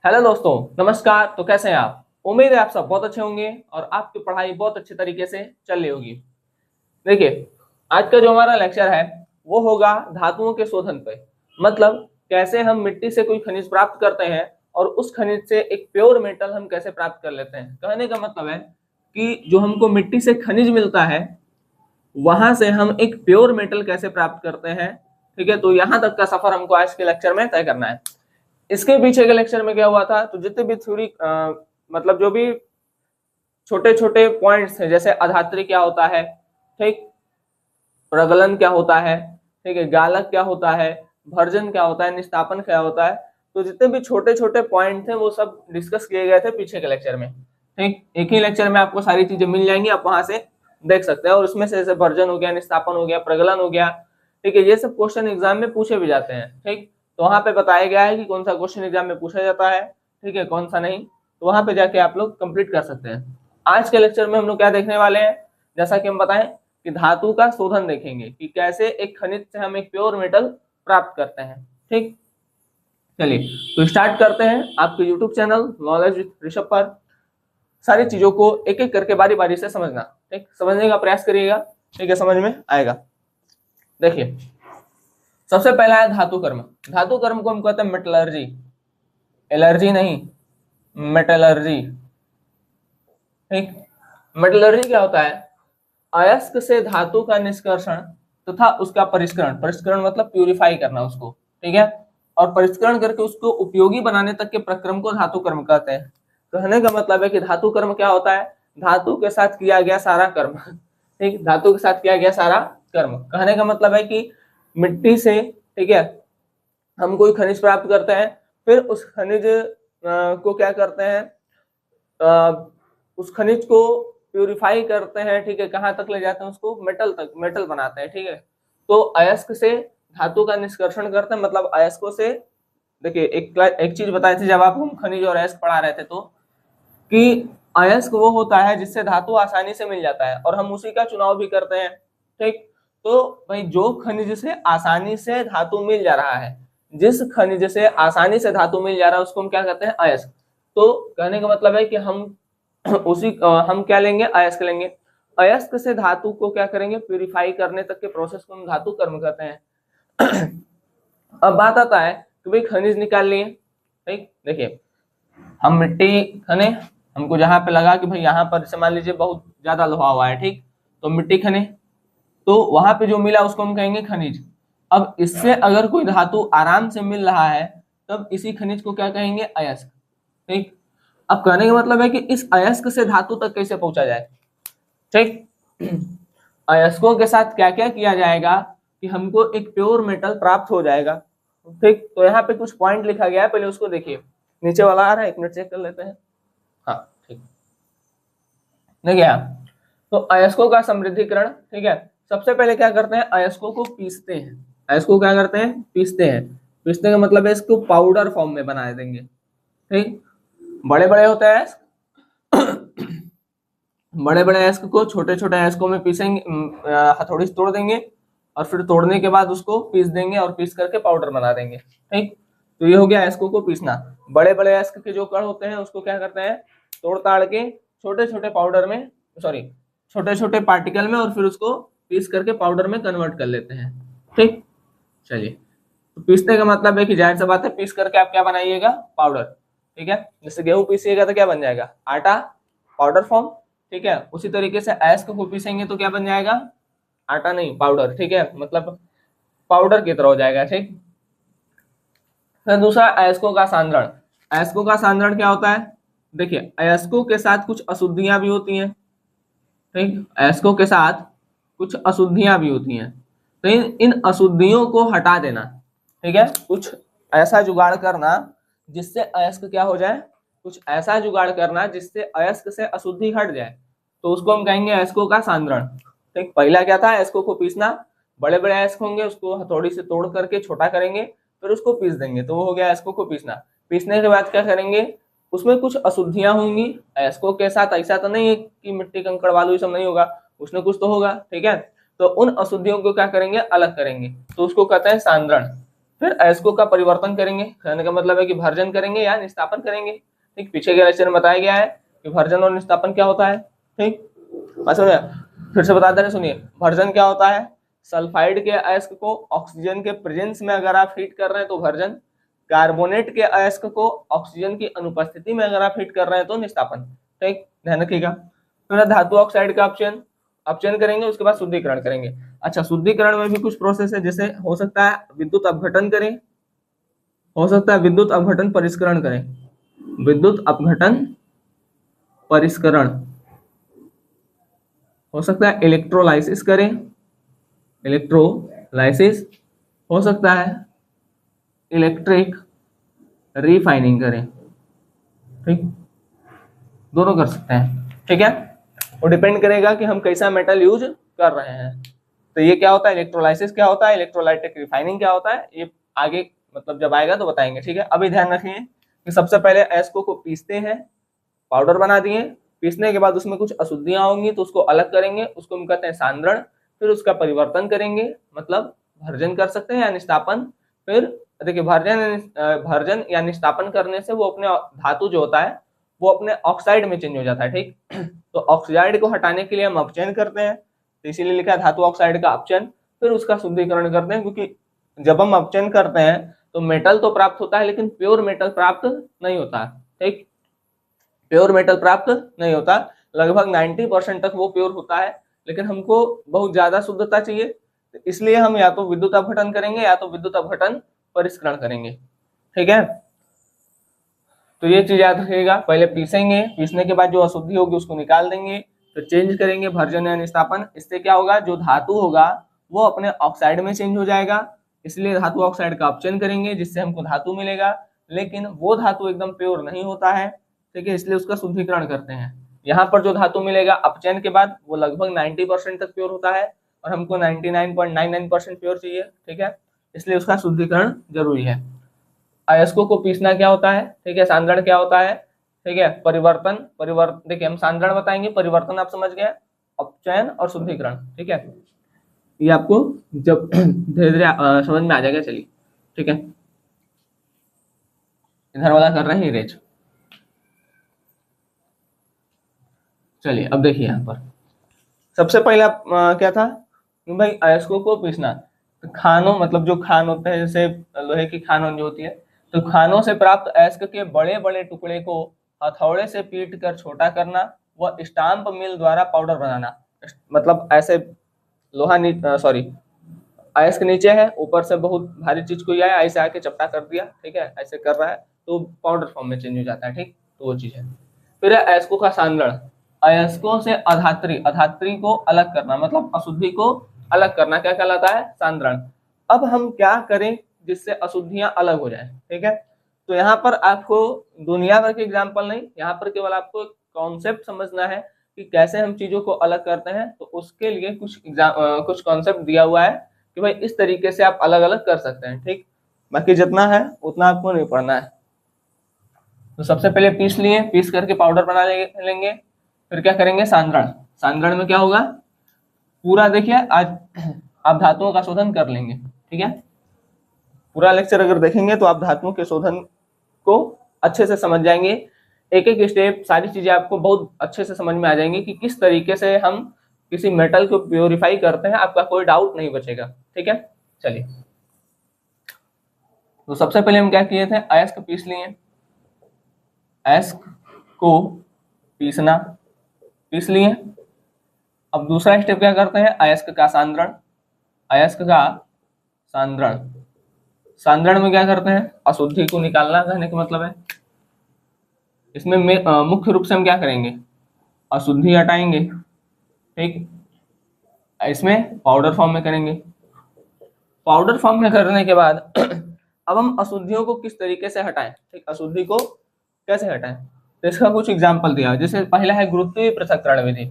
Hello दोस्तों, नमस्कार। तो कैसे हैं आप? उम्मीद है आप सब बहुत अच्छे होंगे और आपकी पढ़ाई बहुत अच्छे तरीके से चल रही होगी। देखिए, आज का जो हमारा लेक्चर है वो होगा धातुओं के शोधन पे। मतलब कैसे हम मिट्टी से कोई खनिज प्राप्त करते हैं और उस खनिज से एक प्योर मेटल हम कैसे प्राप्त कर लेते हैं। कहने का मतलब है कि जो हमको मिट्टी से खनिज मिलता है वहां से हम एक प्योर मेटल कैसे प्राप्त करते हैं। ठीक है, तो यहाँ तक का सफर हमको आज के लेक्चर में तय करना है। इसके पीछे के लेक्चर में क्या हुआ था, तो जितने भी थ्योरी मतलब जो भी छोटे छोटे पॉइंट्स हैं, जैसे अधात्री क्या होता है, ठीक, प्रगलन क्या होता है, ठीक है, गालक क्या होता है, भर्जन क्या होता है, निस्तापन क्या होता है, तो जितने भी छोटे छोटे पॉइंट थे वो सब डिस्कस किए गए थे पीछे के लेक्चर में। ठीक, एक ही लेक्चर में आपको सारी चीजें मिल जाएंगी, आप वहां से देख सकते हैं। और उसमें से जैसे भर्जन हो गया, निस्तापन हो गया, प्रगलन हो गया, ठीक है, ये सब क्वेश्चन एग्जाम में पूछे भी जाते हैं। ठीक, तो वहां पे बताया गया है कि कौन सा क्वेश्चन एग्जाम में पूछा जाता है, ठीक है, कौन सा नहीं, तो वहां पे जाके आप लोग कंप्लीट कर सकते हैं। आज के लेक्चर में हम लोग क्या देखने वाले हैं, जैसा कि हम बताएं कि धातु का शोधन देखेंगे कि कैसे एक खनिज से हम एक प्योर मेटल प्राप्त करते हैं। ठीक, चलिए तो स्टार्ट करते हैं। आपके YouTube channel knowledge with Rishabh पर सारी चीजों को एक एक करके बारी बारी से समझना, ठीक, समझने का प्रयास करिएगा, ठीक है, समझ में आएगा। देखिए, सबसे पहला है धातु कर्म। धातु कर्म को हम कहते हैं मेटलर्जी, एलर्जी नहीं, मेटलर्जी। ठीक, मेटलर्जी क्या होता है, अयस्क से धातु का निष्कर्षण तथा उसका परिष्करण, परिष्करण मतलब प्यूरिफाई करना उसको, ठीक है, और परिष्करण करके उसको उपयोगी बनाने तक के प्रक्रम को धातु कर्म कहते हैं। कहने का मतलब है कि धातु कर्म क्या होता है, धातु के साथ किया गया सारा कर्म। ठीक, धातु के साथ किया गया सारा कर्म। कहने का मतलब है कि मिट्टी से, ठीक है, हम कोई खनिज प्राप्त करते हैं, फिर उस खनिज को क्या करते हैं, उस खनिज को प्यूरिफाई करते हैं, ठीक है, कहाँ तक ले जाते हैं उसको, मेटल तक, मेटल बनाते हैं। ठीक है, तो अयस्क से धातु का निष्कर्षण करते हैं, मतलब अयस्कों से। देखिए, एक चीज बताई थी जब आप हम खनिज और अयस्क पढ़ा रहे थे, तो कि अयस्क वो होता है जिससे धातु आसानी से मिल जाता है और हम उसी का चुनाव भी करते हैं। ठीक, तो भाई जो खनिज से आसानी से धातु मिल जा रहा है, जिस खनिज से आसानी से धातु मिल जा रहा है उसको हम क्या कहते हैं, अयस्क। तो कहने का मतलब है कि हम हम क्या लेंगे, अयस्क लेंगे। अयस्क से धातु को क्या करेंगे, प्यूरिफाई करने तक के प्रोसेस को हम धातु कर्म कहते हैं। अब बात आता है कि भाई खनिज निकाल लिए। ठीक, देखिए, हम मिट्टी खने, हमको जहां पे लगा कि भाई यहाँ पर से मान लीजिए बहुत ज्यादा लोहा हुआ है, ठीक, तो मिट्टी खने, तो वहां पे जो मिला उसको हम कहेंगे खनिज। अब इससे अगर कोई धातु आराम से मिल रहा है तब इसी खनिज को क्या कहेंगे, अयस्क। ठीक, अब कहने का मतलब है कि इस अयस्क से धातु तक कैसे पहुंचा जाए। ठीक, अयस्कों के साथ क्या क्या किया जाएगा कि हमको एक प्योर मेटल प्राप्त हो जाएगा। ठीक, तो यहाँ पे कुछ पॉइंट लिखा गया है, पहले उसको देखिए। नीचे वाला आ रहा है, एक मिनट चेक कर लेते हैं। हाँ, ठीक, देखिए, तो अयस्कों का समृद्धिकरण, ठीक है, सबसे पहले क्या करते हैं, अयस्कों को पीसते हैं। अयस्कों क्या करते हैं, पीसते हैं। पीसने का मतलब है इसको पाउडर फॉर्म में बना देंगे। ठीक, बड़े बड़े होते हैं अयस्क, बड़े बड़े अयस्क को छोटे छोटे अयस्कों में पीसेंगे, हथौड़ी से तोड़ देंगे और फिर तोड़ने के बाद उसको पीस देंगे और पीस करके पाउडर बना देंगे। ठीक, तो ये हो गया अयस्कों को पीसना। बड़े बड़े अयस्क के जो कण होते हैं उसको क्या करते हैं, तोड़ ताड़ के छोटे छोटे पाउडर में, सॉरी, छोटे छोटे पार्टिकल में, और फिर उसको पीस करके पाउडर में कन्वर्ट कर लेते हैं। ठीक, चलिए, तो पीसने का मतलब है कि जाहिर सी बात है पीस करके आप क्या बनाइएगा, पाउडर। ठीक है, जैसे गेहूं पीसिएगा तो क्या बन जाएगा, आटा, पाउडर फॉर्म। ठीक है, उसी तरीके से अयस्क को पीसेंगे तो क्या बन जाएगा, आटा नहीं, पाउडर। ठीक है, मतलब पाउडर की तरह हो जाएगा। ठीक, फिर दूसरा, अयस्कों का सांद्रण। अयस्कों का सांद्रण क्या होता है, देखिए, अयस्कों के साथ कुछ अशुद्धियां भी होती हैं। ठीक, अयस्कों के साथ कुछ अशुद्धियां भी होती हैं, तो इन अशुद्धियों को हटा देना। ठीक है, कुछ ऐसा जुगाड़ करना जिससे अयस्क क्या हो जाए, कुछ ऐसा जुगाड़ करना जिससे अयस्क से अशुद्धि हट जाए, तो उसको हम कहेंगे अयस्कों का सांद्रण। ठीक, पहला क्या था, अयस्कों को पीसना। बड़े बड़े अयस्क होंगे उसको हथौड़ी से तोड़ करके छोटा करेंगे, फिर उसको पीस देंगे, तो वो हो गया अयस्कों को पीसना। पीसने के बाद क्या करेंगे, उसमें कुछ अशुद्धियां होंगी अयस्कों के साथ। ऐसा तो नहीं है कि मिट्टी कंकड़ बालू ये सब नहीं होगा, कुछ ना कुछ तो होगा। ठीक है, तो उन अशुद्धियों को क्या करेंगे, अलग करेंगे, तो उसको कहते हैं सांद्रण। फिर अयस्कों का परिवर्तन करेंगे, कहने का मतलब है कि भर्जन करेंगे या निस्तापन करेंगे। ठीक, पीछे के लेक्चर में बताया गया है कि भर्जन और निस्तापन क्या होता है। ठीक, बात समझ में? फिर से बताते हैं, सुनिए। भर्जन क्या होता है? सल्फाइड के अयस्क को ऑक्सीजन के प्रेजेंस में अगर आप हीट कर रहे हैं तो भर्जन, कार्बोनेट के अयस्क को ऑक्सीजन की अनुपस्थिति में अगर आप हीट कर रहे हैं तो निस्तापन। ठीक, ध्यान रखिएगा। फिर धातु ऑक्साइड का अपचयन करेंगे, उसके बाद शुद्धिकरण करेंगे। अच्छा, शुद्धिकरण में भी कुछ प्रोसेस है, जैसे हो सकता है विद्युत अपघटन करें, हो सकता है विद्युत अपघटन परिष्करण करें, विद्युत अपघटन परिष्करण, हो सकता है इलेक्ट्रोलाइसिस करें, इलेक्ट्रोलाइसिस, हो सकता है इलेक्ट्रिक रिफाइनिंग करें। ठीक, दोनों कर सकते हैं। ठीक है, वो डिपेंड करेगा कि हम कैसा मेटल यूज कर रहे हैं। तो ये क्या होता है, इलेक्ट्रोलाइसिस क्या होता है, इलेक्ट्रोलाइटिक रिफाइनिंग क्या होता है, ये आगे मतलब जब आएगा तो बताएंगे। ठीक है, अभी ध्यान रखिए कि सबसे पहले अयस्कों को पीसते हैं, पाउडर बना दिए, पीसने के बाद उसमें कुछ अशुद्धियां होंगी तो उसको अलग करेंगे, उसको हम कहते हैं सांद्रण। फिर उसका परिवर्तन करेंगे, मतलब भर्जन कर सकते हैं या निस्तापन। फिर देखिए, भर्जन या निस्तापन करने से वो अपने धातु जो होता है वो अपने ऑक्साइड में चेंज हो जाता है। ठीक, तो ऑक्साइड को हटाने के लिए हम अपचयन करते हैं, तो इसीलिए लिखा है धातु ऑक्साइड का अपचयन। फिर उसका शुद्धिकरण करते हैं, क्योंकि जब हम अपचयन करते हैं तो मेटल तो प्राप्त होता है लेकिन प्योर मेटल प्राप्त नहीं होता। ठीक, प्योर मेटल प्राप्त नहीं होता, लगभग 90% तक वो प्योर होता है, लेकिन हमको बहुत ज्यादा शुद्धता चाहिए, इसलिए हम या तो विद्युत अपघटन करेंगे या तो विद्युत अपघटन परिष्करण करेंगे। ठीक है, तो ये चीज याद रखिएगा। पहले पीसेंगे, पीसने के बाद जो अशुद्धि होगी उसको निकाल देंगे, फिर चेंज करेंगे भर्जन या निस्तापन। इससे क्या होगा, जो धातु होगा वो अपने ऑक्साइड में चेंज हो जाएगा, इसलिए धातु ऑक्साइड का अपचयन करेंगे जिससे हमको धातु मिलेगा, लेकिन वो धातु एकदम प्योर नहीं होता है। ठीक है, इसलिए उसका शुद्धिकरण करते हैं। यहाँ पर जो धातु मिलेगा अपचयन के बाद वो लगभग 90% तक प्योर होता है और हमको 99.99% प्योर चाहिए। ठीक है, इसलिए उसका शुद्धिकरण जरूरी है। अयस्कों को पीसना क्या होता है, ठीक है, सांद्रण क्या होता है, ठीक है, परिवर्तन देखिए हम सांद्रण बताएंगे, परिवर्तन आप समझ गए, अपचयन और शुद्धिकरण। ठीक है, ये आपको जब धीरे धीरे समझ में आ जाएगा। चलिए, ठीक है, इधर वाला कर रहे हैं इरेज। चलिए अब देखिए, यहाँ पर सबसे पहले क्या था भाई, अयस्कों को पीसना। तो खानों, मतलब जो खान होते हैं, जैसे लोहे की खान जो होती है, तो खानों से प्राप्त अयस्क के बड़े बड़े टुकड़े को हथौड़े से पीट कर छोटा करना व स्टाम्प मिल द्वारा पाउडर बनाना। मतलब ऐसे लोहा सॉरी, अयस्क नीचे है, ऊपर से बहुत भारी चीज को आया, ऐसे आके चपटा कर दिया। ठीक है, ऐसे कर रहा है तो पाउडर फॉर्म में चेंज हो जाता है। ठीक, तो वो चीज है। फिर है अयस्कों का सांद्रण, अयस्कों से अधात्री को अलग करना, मतलब अशुद्धि को अलग करना क्या कहलाता है, सांद्रण। अब हम क्या करें जिससे अशुद्धियां अलग हो जाए। ठीक है, तो यहाँ पर आपको दुनिया भर के एग्जाम्पल नहीं, यहाँ पर केवल आपको कॉन्सेप्ट समझना है कि कैसे हम चीजों को अलग करते हैं। तो उसके लिए कुछ कॉन्सेप्ट दिया हुआ है कि भाई इस तरीके से आप अलग अलग कर सकते हैं। ठीक, बाकी जितना है उतना आपको नहीं पढ़ना है। तो सबसे पहले पीस लिए, पीस करके पाउडर बना लेंगे। फिर क्या करेंगे, सांद्रण। सांद्रण में क्या होगा, पूरा देखिए आज आप धातुओं का शोधन कर लेंगे। ठीक है, पूरा लेक्चर अगर देखेंगे तो आप धातुओं के शोधन को अच्छे से समझ जाएंगे। एक एक स्टेप, सारी चीजें आपको बहुत अच्छे से समझ में आ जाएंगी कि किस तरीके से हम किसी मेटल को प्योरीफाई करते हैं, आपका कोई डाउट नहीं बचेगा। ठीक है, चलिए, तो सबसे पहले हम क्या किए थे, अयस्क पीस लिए, अयस्क को पीसना, पीस लिए। अब दूसरा स्टेप क्या करते हैं, अयस्क का सांद्रण, अयस्क का सांद्रण। सांद्रण में क्या करते हैं, अशुद्धि को निकालना, कहने का मतलब है इसमें मुख्य रूप से हम क्या करेंगे, अशुद्धि हटाएंगे। ठीक, इसमें पाउडर फॉर्म में करेंगे। पाउडर फॉर्म में करने के बाद अब हम अशुद्धियों को किस तरीके से हटाएं, ठीक, अशुद्धि को कैसे हटाएं, तो इसका कुछ एग्जाम्पल दिया है। जैसे पहला है गुरुत्वीय पृथक्करण विधि।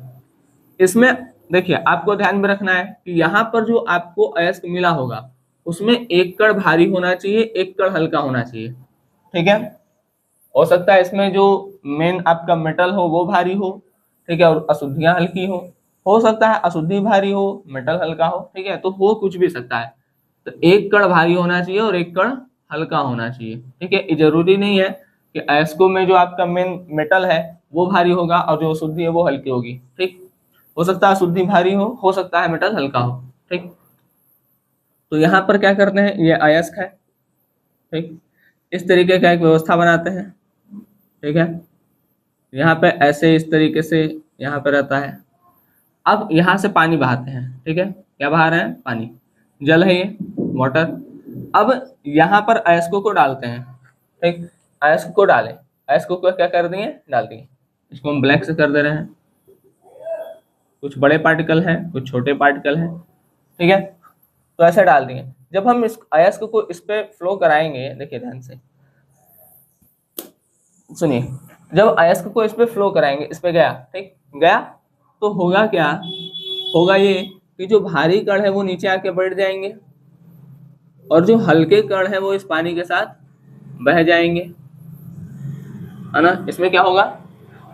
इसमें देखिए आपको ध्यान में रखना है कि यहाँ पर जो आपको अयस्क मिला होगा उसमें एक कण भारी होना चाहिए, एक कण हल्का होना चाहिए। ठीक है, हो सकता है इसमें जो मेन आपका मेटल हो वो भारी हो, ठीक है, और अशुद्धियां हल्की हो सकता है अशुद्धि भारी हो, मेटल हल्का हो। ठीक है, तो हो कुछ भी सकता है। तो एक कण भारी होना चाहिए और एक कण हल्का होना चाहिए। ठीक है, ये जरूरी नहीं है कि अयस्कों में जो आपका मेन मेटल है वो भारी होगा और जो अशुद्धि है वो हल्की होगी। ठीक, हो सकता है अशुद्धि भारी हो सकता है मेटल हल्का हो। ठीक, तो यहाँ पर क्या करते हैं, ये अयस्क है। ठीक, इस तरीके का एक व्यवस्था बनाते हैं। ठीक है, यहाँ पे ऐसे इस तरीके से यहाँ पे रहता है। अब यहाँ से पानी बहाते हैं। ठीक है, क्या बहा रहे हैं, पानी, जल है ये, वाटर। अब यहाँ पर अयस्कों को डालते हैं। ठीक, अयस्क को डालें, अयस्कों को क्या कर दिए, डाल दिए। इसको हम ब्लैक से कर दे रहे हैं। कुछ बड़े पार्टिकल हैं, कुछ छोटे पार्टिकल हैं। ठीक है, तो ऐसे डाल दिए। जब हम इस अयस्क को इस पे फ्लो कराएंगे, देखिए ध्यान से सुनिए, जब अयस्क को इस पे फ्लो कराएंगे, इस पे गया, ठीक गया, तो होगा क्या, होगा ये कि जो भारी कण है वो नीचे आके बैठ जाएंगे और जो हल्के कण है वो इस पानी के साथ बह जाएंगे, है ना। इसमें क्या होगा,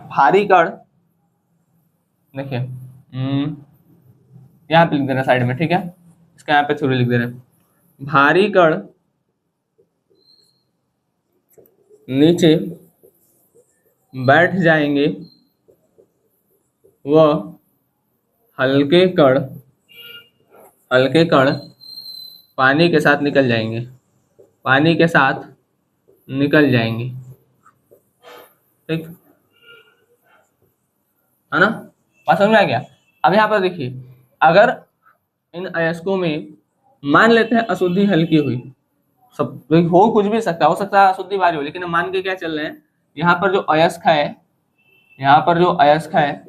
भारी कण, देखिए यहाँ पे लिख देना साइड में। ठीक है, इसका यहाँ पे थ्योरी लिख दे रहे हैं। भारी कण नीचे बैठ जाएंगे व हल्के कण पानी के साथ निकल जाएंगे, पानी के साथ निकल जाएंगे। ठीक है ना, बात समझ में आ गया। अब यहाँ पर देखिए, अगर इन अयस्कों में मान लेते हैं अशुद्धि हल्की हुई, सब हो कुछ भी सकता, हो सकता है अशुद्धि भारी हो, लेकिन हम मान के क्या चल रहे हैं, यहाँ पर जो अयस्क है, यहाँ पर जो अयस्क है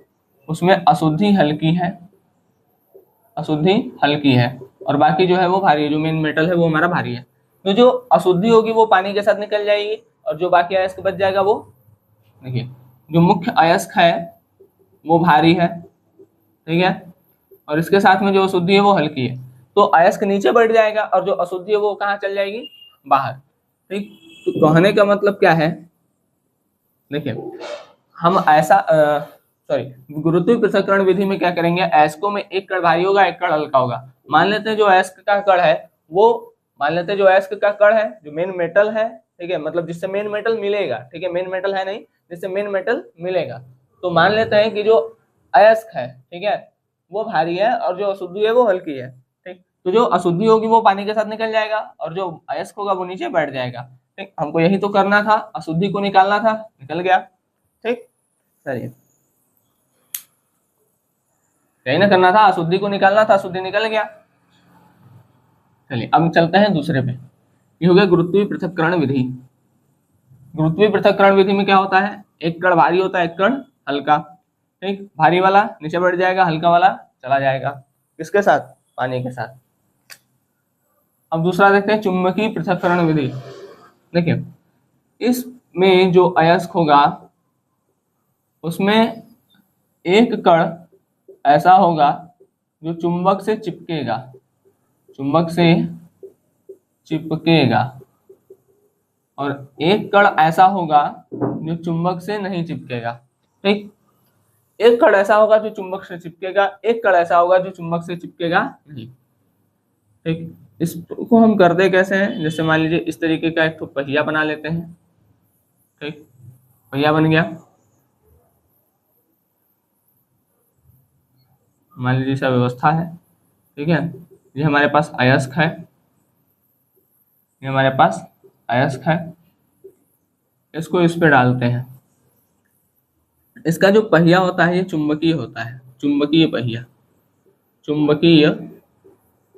उसमें अशुद्धि हल्की है, अशुद्धि हल्की है और बाकी जो है वो भारी है, जो मेन मेटल है वो हमारा भारी है। तो जो अशुद्धि होगी वो पानी के साथ निकल जाएगी और जो बाकी अयस्क बच जाएगा वो, देखिए जो मुख्य अयस्क है वो भारी है। ठीक है, और इसके साथ में जो अशुद्धि है वो हल्की है, तो अयस्क नीचे बढ़ जाएगा और जो अशुद्धि है वो कहाँ चल जाएगी, बाहर। ठीक, तो कहने का मतलब क्या है, देखिए हम ऐसा सॉरी, गुरुत्वीय पृथक्करण विधि में क्या करेंगे, अयस्कों में एक कण भारी होगा, एक कण हल्का होगा। मान लेते हैं जो अयस्क का कण है वो, मान लेते हैं जो अयस्क का कण है जो मेन मेटल है, ठीक है, मतलब जिससे मेन मेटल मिलेगा, ठीक है, मेन मेटल है नहीं, जिससे मेन मेटल मिलेगा, तो मान लेते हैं कि जो अयस्क है, ठीक है, वो भारी है और जो अशुद्धि है वो हल्की है। ठीक, तो जो अशुद्धि होगी वो पानी के साथ निकल जाएगा और जो अयस्क होगा वो नीचे बैठ जाएगा। ठीक, हमको यही तो करना था, अशुद्धि को निकालना था, निकल गया। ठीक, चलिए, यही ना करना था, अशुद्धि को निकालना था, अशुद्धि निकल गया। चलिए अब चलते हैं दूसरे पे। ये हो गया गुरुत्वीय पृथक्करण विधि। गुरुत्वीय पृथक्करण विधि में क्या होता है, एक कण भारी होता है, एक कण हल्का। ठीक, भारी वाला नीचे बैठ जाएगा, हल्का वाला चला जाएगा, किसके साथ, पानी के साथ। अब दूसरा देखते हैं चुंबकीय पृथक्करण विधि। देखिए इसमें जो अयस्क होगा उसमें एक कण ऐसा होगा जो चुंबक से चिपकेगा, चुंबक से चिपकेगा, और एक कण ऐसा होगा जो चुंबक से नहीं चिपकेगा। ठीक, एक कण ऐसा होगा जो चुंबक से चिपकेगा, एक कण ऐसा होगा जो चुंबक से चिपकेगा नहीं। ठीक, इसको हम करते कैसे हैं, जैसे मान लीजिए इस तरीके का एक तो पहिया बना लेते हैं। ठीक, पहिया बन गया, मान लीजिए ऐसा व्यवस्था है। ठीक है, ये हमारे पास अयस्क है, ये हमारे पास अयस्क है, इसको इस पे डालते हैं। इसका जो पहिया होता है ये चुंबकीय होता है, चुंबकीय पहिया, चुंबकीय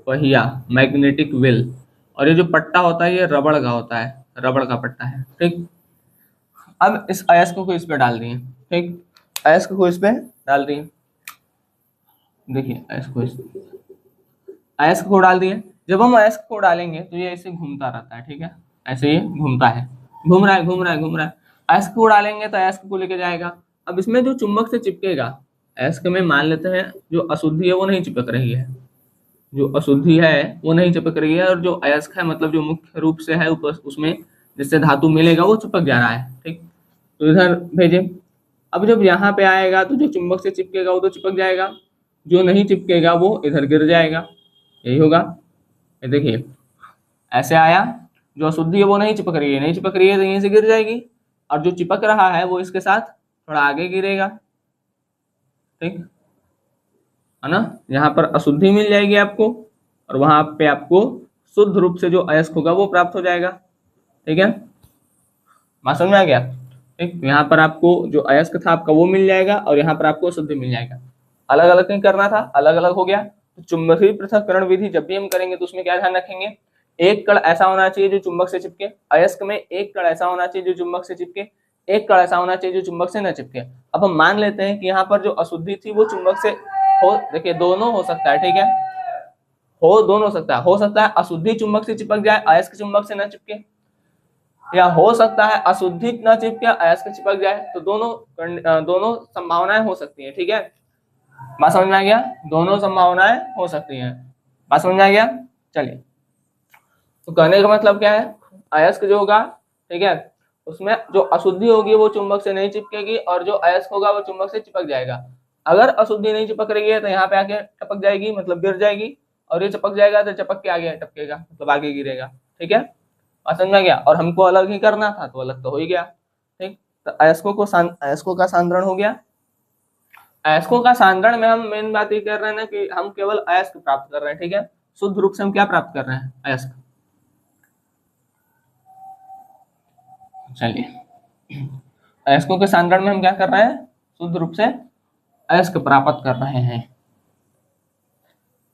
पहिया, मैग्नेटिक व्हील। और ये जो पट्टा होता है ये रबड़ का होता है, रबड़ का पट्टा है। ठीक, अब इस अयस्क को इस पे डाल दिए। ठीक, अयस्क को इस पे डाल दिए, देखिए अयस्क को डाल दिए। जब हम अयस्क को डालेंगे तो ये ऐसे घूमता रहता है। ठीक है, ऐसे ये घूमता है, घूम रहा है घूम रहा है घूम रहा है। अयस्क को डालेंगे तो अयस्क को लेके जाएगा। अब इसमें जो चुंबक से चिपकेगा, अयस्क में मान लेते हैं जो अशुद्धि है वो नहीं चिपक रही है, जो अशुद्धि है वो नहीं चिपक रही है, और जो अयस्क है मतलब जो मुख्य रूप से है उसमें जिससे धातु मिलेगा वो चिपक जा रहा है। ठीक, तो इधर भेजे। अब जब यहाँ पे आएगा तो जो चुंबक से चिपकेगा वो तो चिपक जाएगा, जो नहीं चिपकेगा वो इधर गिर जाएगा, यही होगा। ये देखिए ऐसे आया, जो अशुद्धि है वो नहीं चिपक रही है, नहीं चिपक रही है तो यहीं से गिर जाएगी, और जो चिपक रहा है वो इसके साथ थोड़ा आगे गिरेगा, ठीक है ना। यहाँ पर अशुद्धि मिल जाएगी आपको, और वहां पे आपको शुद्ध रूप से जो अयस्क होगा वो प्राप्त हो जाएगा, ठीक है। बात समझ में आ गया, ठीक। यहाँ पर आपको जो अयस्क था आपका वो मिल जाएगा, और यहाँ पर आपको शुद्ध मिल जाएगा। अलग अलग नहीं करना था, अलग अलग हो गया। तो चुंबकीय पृथक्करण विधि जब भी हम करेंगे तो उसमें क्या ध्यान रखेंगे, एक कण ऐसा होना चाहिए जो चुंबक से चिपके, अयस्क में एक कण ऐसा होना चाहिए जो चुंबक से चिपके, एक कण ऐसा होना चाहिए जो चुंबक से न चिपके। अब हम मान लेते हैं कि यहाँ पर जो अशुद्धि थी वो चुंबक से हो, देखिए दोनों हो सकता है, ठीक है, हो दोनों हो सकता है अशुद्धि चुंबक से चिपक जाए, अयस्क चुंबक से न चिपके, या हो सकता है अशुद्धि न चिपके अयस्क चिपक जाए। तो दोनों संभावनाएं हो सकती हैं, ठीक है। बात समझ में आ गया, दोनों संभावनाएं हो सकती हैं। बात समझ में आ गया। चलिए, तो कहने का मतलब क्या है, अयस्क जो होगा, ठीक है, उसमें जो अशुद्धि होगी वो चुंबक से नहीं चिपकेगी, और जो अयस्क होगा वो चुंबक से चिपक जाएगा। अगर अशुद्धि नहीं चिपक रही है तो यहाँ पे आके टपक जाएगी, मतलब गिर जाएगी, और ये चिपक जाएगा तो चिपक के आगे टपकेगा, मतलब आगे गिरेगा, ठीक है। बात समझ में आ गया। और हमको अलग ही करना था तो अलग तो हो ही गया, ठीक। तो अयस्कों का सांद्रण हो गया। अयस्कों का सांद्रण में हम मेन बात ये कर रहे हैं ना कि हम केवल अयस्क प्राप्त कर रहे हैं, ठीक है। शुद्ध रूप से हम क्या प्राप्त कर रहे हैं, अयस्क। चलिए, अयस्कों के सांद्रण में हम क्या कर रहे हैं, शुद्ध रूप से अयस्क प्राप्त कर रहे हैं।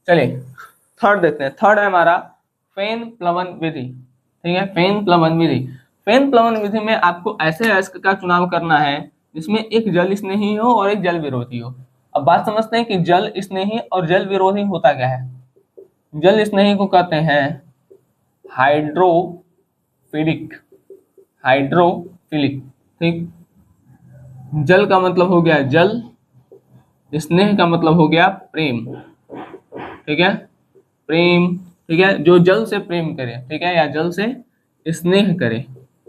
चलिए थर्ड देखते हैं। थर्ड है हमारा फेन प्लवन विधि, ठीक है। फेन प्लवन विधि, फेन प्लवन विधि में आपको ऐसे अयस्क का चुनाव करना है जिसमें एक जल स्नेही हो और एक जल विरोधी हो। अब बात समझते हैं कि जल स्नेही और जल विरोधी होता क्या है। जल स्नेही को कहते हैं हाइड्रोफिलिक, हाइड्रोफिलिक, ठीक। जल का मतलब हो गया जल, स्नेह का मतलब हो गया प्रेम, ठीक है, प्रेम, ठीक है, जो जल से प्रेम करे, ठीक है, या जल से स्नेह करे,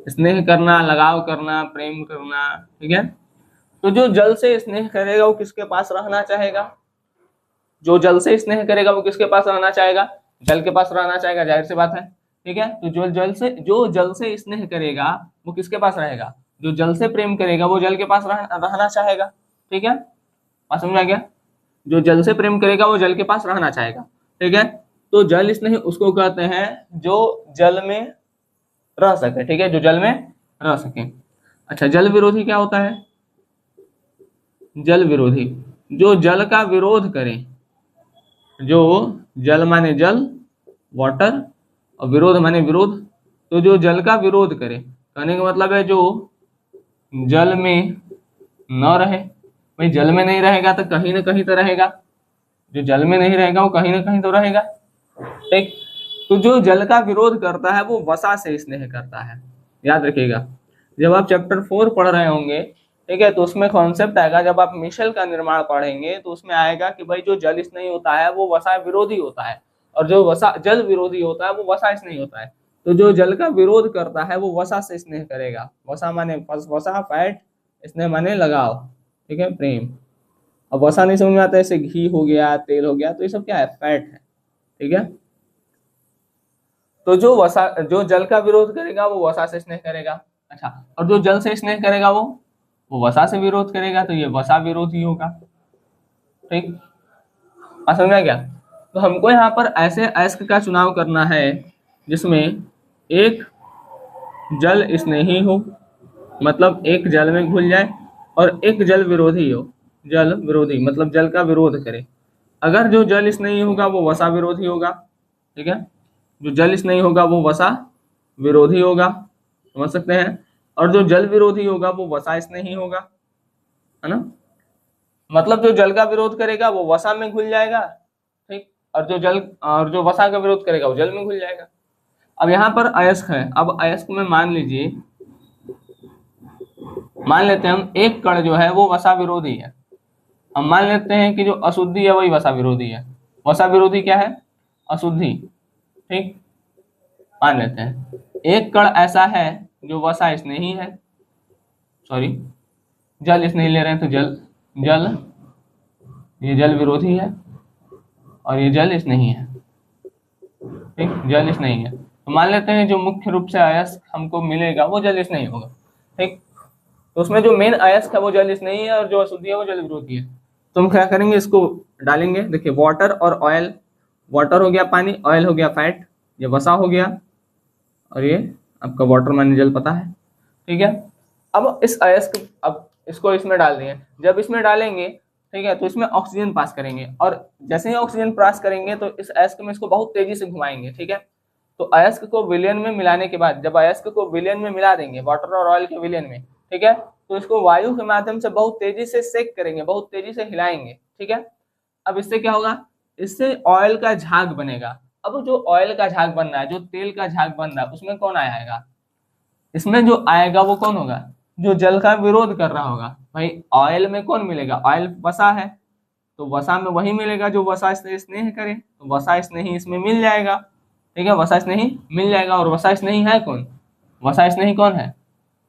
स्नेह करना, लगाव करना, प्रेम करना, ठीक है। तो जो जल से स्नेह करेगा वो किसके पास रहना चाहेगा, जो जल से स्नेह करेगा वो किसके पास रहना चाहेगा, जल के पास रहना चाहेगा, जाहिर सी बात है, ठीक है। तो जो जल से स्नेह करेगा वो किसके पास रहेगा, जो जल से प्रेम करेगा वो जल के पास रहना चाहेगा, ठीक है। बात समझ आ गया, जो जल से प्रेम करेगा वो जल के पास रहना चाहेगा, ठीक है। तो जल स्नेह उसको कहते हैं जो जल में रह सके, ठीक है, जो जल में रह सके। अच्छा, जल विरोधी क्या होता है, जल विरोधी जो जल का विरोध करे, जो जल माने जल, वाटर, और विरोध माने विरोध, तो जो जल का विरोध करे, कहने का मतलब है जो जल में न रहे। भाई जल में नहीं रहेगा तो कहीं ना कहीं तो रहेगा, जो जल में नहीं रहेगा वो कहीं ना कहीं तो रहेगा, ठीक। तो जो जल का विरोध करता है वो वसा से स्नेह करता है। याद रखिएगा, जब आप चैप्टर 4 पढ़ रहे होंगे, ठीक है, तो उसमें कॉन्सेप्ट आएगा, जब आप मिशेल का निर्माण पढ़ेंगे तो उसमें आएगा कि भाई जो जल स्नेही होता है वो वसा विरोधी होता है, और जो वसा जल विरोधी होता है वो वसा स्नेही होता है। तो जो जल का विरोध करता है वो वसा से स्नेह करेगा। वसा माने वसा, फैट, स्नेह माने लगाव, ठीक है, प्रेम। अब वसा नहीं समझ में आता है, जैसे घी हो गया, तेल हो गया, तो ये सब क्या है, फैट है, ठीक है। तो जो जल का विरोध करेगा वो वसा से स्नेह करेगा। अच्छा, और जो जल से स्नेह करेगा वो वसा से विरोध करेगा, तो ये वसा विरोधी होगा, ठीक। समझ में आ गया। तो हमको यहाँ पर ऐसे अयस्क का चुनाव करना है जिसमें एक जल स्नेही हो, मतलब एक जल में घुल जाए, और एक जल विरोधी हो, जल विरोधी मतलब जल का विरोध करे। अगर जो जल स्नेही होगा वो वसा विरोधी होगा, ठीक है, जो जल स्नेही होगा वो वसा विरोधी होगा, समझ सकते हैं। और जो जल विरोधी होगा वो वसा स्नेही होगा, है ना। मतलब जो जल का विरोध करेगा वो वसा में घुल जाएगा, ठीक, और जो वसा का विरोध करेगा वो जल में घुल जाएगा। अब यहाँ पर अयस्क है, अब अयस्क में मान लीजिए, मान लेते हैं हम एक कण जो है वो वसा विरोधी है। हम मान लेते हैं कि जो अशुद्धि है वही वसा विरोधी है। वसा विरोधी क्या है, अशुद्धि, ठीक, मान लेते हैं। एक कण ऐसा है जो वसा स्नेही है, सॉरी जल स्नेही ले रहे हैं, तो जल ये जल विरोधी है और ये जल स्नेही है, ठीक, जलिश नहीं है। तो मान लेते हैं जो मुख्य रूप से अयस्क हमको मिलेगा वो जलिश नहीं होगा। ठीक, तो उसमें जो मेन अयस्क है वो जलिश नहीं है और जो अशुद्धि है वो जल विरोधी है। तो हम क्या करेंगे, इसको डालेंगे। देखिए वाटर और ऑयल, वाटर हो गया पानी, ऑयल हो गया फैट, ये वसा हो गया, और ये आपका वाटर माने जल, पता है। ठीक है, अब इस अयस्क, अब इसको इसमें डाल दिए। जब इसमें डालेंगे, ठीक है, तो इसमें ऑक्सीजन पास करेंगे, और जैसे ही ऑक्सीजन पास करेंगे तो इस अयस्क में इसको बहुत तेजी से घुमाएंगे। ठीक है, तो अयस्क को विलयन में मिलाने के बाद, जब अयस्क को विलयन में मिला देंगे, वाटर और ऑयल के विलयन में, ठीक है, तो इसको वायु के माध्यम से बहुत तेजी से सेक करेंगे, बहुत तेजी से हिलाएंगे। ठीक है, अब इससे क्या होगा, इससे ऑयल का झाग बनेगा। अब जो ऑयल का झाग बन रहा है, जो तेल का झाग बन रहा है, उसमें कौन आएगा, इसमें जो आएगा वो कौन होगा, जो जल का विरोध कर रहा होगा। भाई ऑयल में कौन मिलेगा, ऑयल वसा है, तो वसा में वही मिलेगा जो वसा से स्नेह करे, तो वसा स्नेही इसमें मिल जाएगा। ठीक है, वसा स्नेही मिल जाएगा, और वसा स्नेही है कौन, वसा स्नेही कौन है,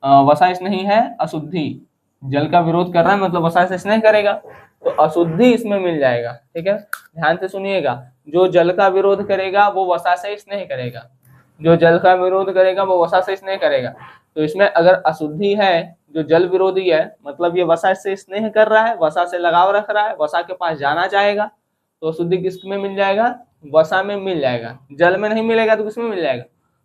वसा स्नेही है अशुद्धि। जल का विरोध कर रहा है मतलब वसा से स्नेह करेगा, तो अशुद्धि इसमें मिल जाएगा। ठीक है, ध्यान से सुनिएगा, जो जल का विरोध करेगा वो वसा से स्नेह करेगा, जो जल का विरोध करेगा वो वसा से स्नेह करेगा। तो इसमें अगर अशुद्धि है, जो जल विरोधी है, मतलब ये वसा से स्नेह कर रहा है, वसा से लगाव रख रहा है, वसा के पास जाना चाहेगा, तो अशुद्धि किसमें मिल जाएगा, वसा में मिल जाएगा। जल में नहीं मिलेगा तो किसमें मिल जाएगा,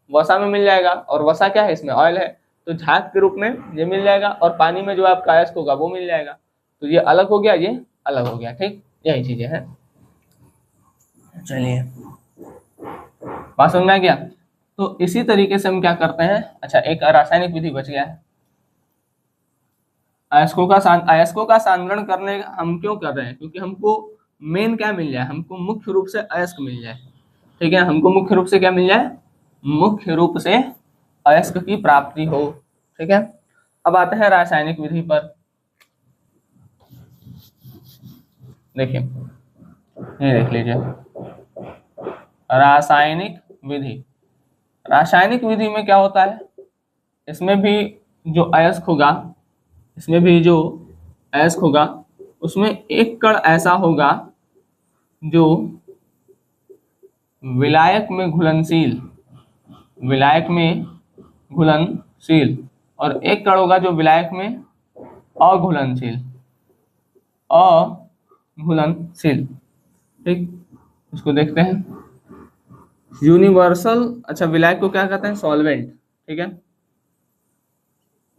वसा में मिल जाएगा, और वसा क्या है, इसमें ऑयल है, तो झाग के रूप में ये मिल जाएगा, और पानी में जो आपका अयस्क होगा वो मिल जाएगा। तो ये अलग हो गया, ये अलग हो गया। ठीक, यही चीजें हैं। चलिए, बात समझ में आ गया। तो इसी तरीके से हम क्या करते हैं, अच्छा एक रासायनिक विधि बच गया है। अयस्कों का सांद्रण करने हम क्यों कर रहे हैं, क्योंकि हमको मेन क्या मिल जाए, हमको मुख्य रूप से अयस्क मिल जाए। ठीक है, हमको मुख्य रूप से क्या मिल जाए, मुख्य रूप से अयस्क की प्राप्ति हो। ठीक है, अब आते हैं रासायनिक विधि पर। देखिए, ये देख लीजिए, रासायनिक विधि। रासायनिक विधि में क्या होता है, इसमें भी जो अयस्क होगा, इसमें भी जो अयस्क होगा, उसमें एक कण ऐसा होगा जो विलायक में घुलनशील, विलायक में घुलनशील, और एक कण होगा जो विलायक में अघुलनशील, अघुलनशील। ठीक, इसको देखते हैं। यूनिवर्सल, अच्छा विलायक को क्या कहते हैं, सॉल्वेंट। ठीक है,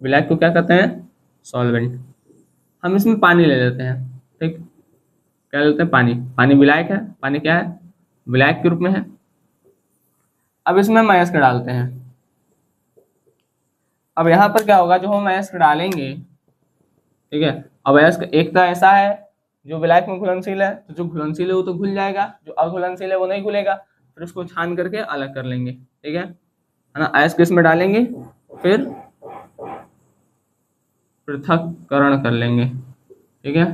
विलायक को क्या कहते हैं, सॉल्वेंट। हम इसमें पानी ले लेते हैं। ठीक, क्या लेते हैं, पानी। पानी विलायक है, पानी क्या है, विलायक के रूप में है। अब इसमें हम अयस्क डालते हैं। अब यहाँ पर क्या होगा, जो हम अयस्क डालेंगे, ठीक है, अब अयस्क एक तो ऐसा है जो विलायक में घुलनशील है, तो जो घुलनशील है वो तो घुल जाएगा, जो अघुलनशील है वो नहीं घुलेगा, फिर उसको छान करके अलग कर लेंगे। ठीक है ना, अयस्क इसमें डालेंगे, फिर पृथक्करण कर लेंगे। ठीक है,